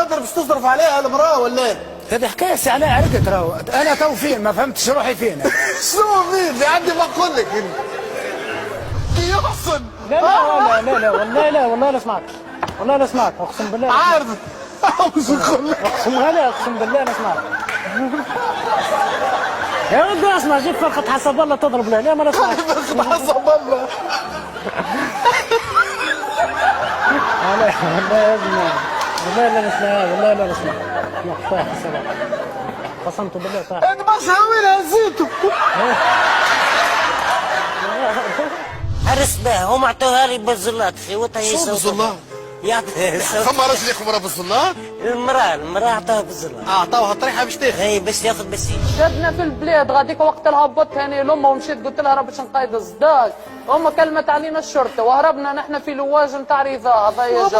خاطر باش تصرف عليها المراه ولا ايه؟ هذه حكايه سي علاء عرقت راهو، انا تو فين ما فهمتش روحي فين. شنو فين؟ في عندي بقول لك يحسن. لا لا لا لا والله لا والله لا سمعت، والله لا سمعت اقسم بالله. عارف وش نقول لك؟ اقسم بالله اقسم بالله لا سمعت. يا ولدي اسمع جيب فرقة حسب الله تضرب له، لا ما لا سمعت. حسب الله. والله يا ابني والله لا نسمع، والله لا نسمع. طايح السلام قسمت بالله طايح. انا ما ساويلها زيتو. حرس بها هم اعطوها لي بالزلات اخي وتهي شو بالزلات؟ يعطيها فما راجل ياخذ مراه بالزلات؟ المرأة اعطوها بالزلات. اعطوها طريحه باش تاخذ. هي باش ياخذ بسيط. شدنا في البلاد غاديك وقت هبطت هاني لامها ومشيت قلت لها راه باش نقيد الصداق، امها كلمت علينا الشرطه وهربنا نحن في لواج نتاع رضا هذايا جا.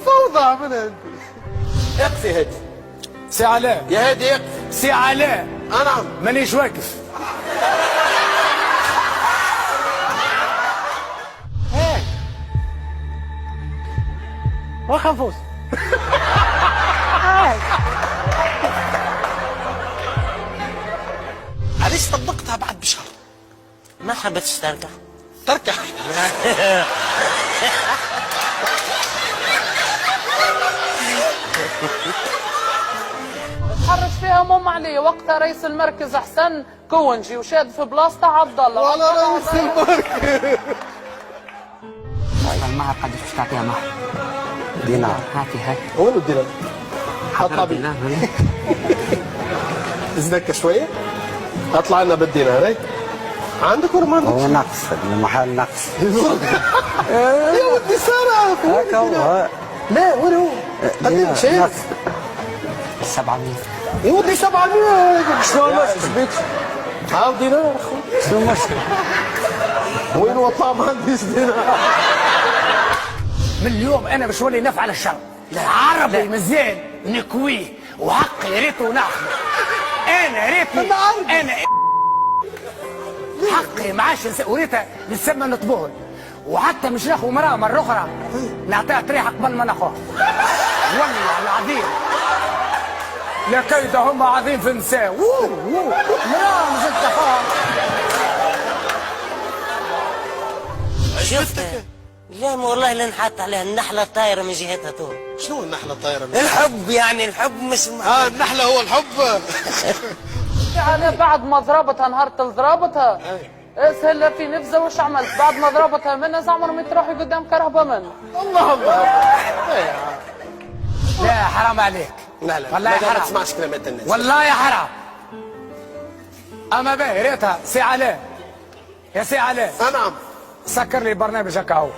فوضى عملها انت. اقفي هادي. سي علاء يا هادي اقفي. سي علاء نعم. مانيش واقف. واخا نفوس. علاش طبقتها بعد بشهر؟ ما حبتش تركع. تركع. تحرش فيها ماما علي وقتها رئيس المركز حسن كونجي وشاد في بلاصته عبد الله. ولا رئيس المركز. المهر قديش باش تعطيها مهر؟ دينار. هاتي هاي. وين الدينار؟ حطها بالله. ازدك شويه؟ اطلع لنا بالدينار هيك. عندك ولا ما عندك؟ هو نقص المحل نقص. يا ودي سارة. هكا هو. لا وين هو؟ قديش شيء؟ 700. يا ودي 700. شنو المشكل بيك؟ عاود دينار اخوي. شنو المشكل؟ وين هو طلع ما عنديش دينار؟ من اليوم انا باش نولي نفعل الشر. العربي مازال نكويه وحقي ريته ناخذه. انا ريتي انا حقي ما عادش وريتها نسمى نطبول، وحتى مش ناخذ مراه مره اخرى نعطيها طريحه قبل ما ناخذها. والله العظيم لا كيد هم عظيم في النساء. مراه مازلت تخاف. شفتها؟ لا والله لا نحط عليها النحلة طايرة من جهتها طول. شنو النحلة طايرة؟ الحب يعني الحب مش النحلة هو الحب. يعني بعد ما ضربتها نهار ضربتها سهلة في نفسها وش عملت؟ بعد ما ضربتها منها زعما ما تروحي قدام كرهبة منها. الله الله. لا حرام عليك. لا لا والله ما حرام. تسمعش كلمات الناس. والله يا حرام. اما باهي ريتها سي علاء. يا سي علاء نعم. سكر لي برنامج هكا هو.